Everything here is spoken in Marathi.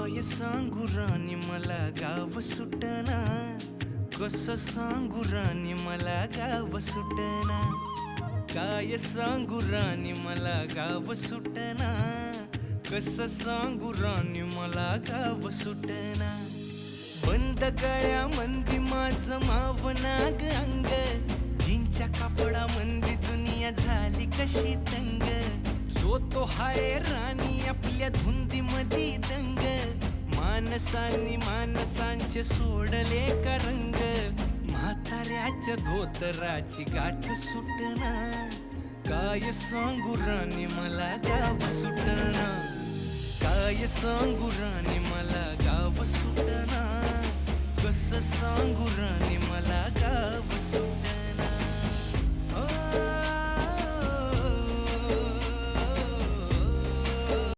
काय सांगू राणी मला गाव सुटना, कसं सांगू राणी मला गाव सुटना. काय सांगू राणी मला गाव सुटना, कसं सांगू राणी मला गाव सुटना. बंद गळ्यामंदी माझं मावनाग अंग, जीनच्या कापडामंदी दुनिया झाली कशी तंग. जो तो हाय राणी आपल्या धुंदीमधी दंग, माणसांनी माणसांचे सोडले का रंग. म्हाताऱ्याच्या धोतराची गाठ सुटना, काय सांगू राणी मला गाव सुटना. काय सांगू राणी मला गाव सुटना, कसं सांगू राणी मला गाव सुटना.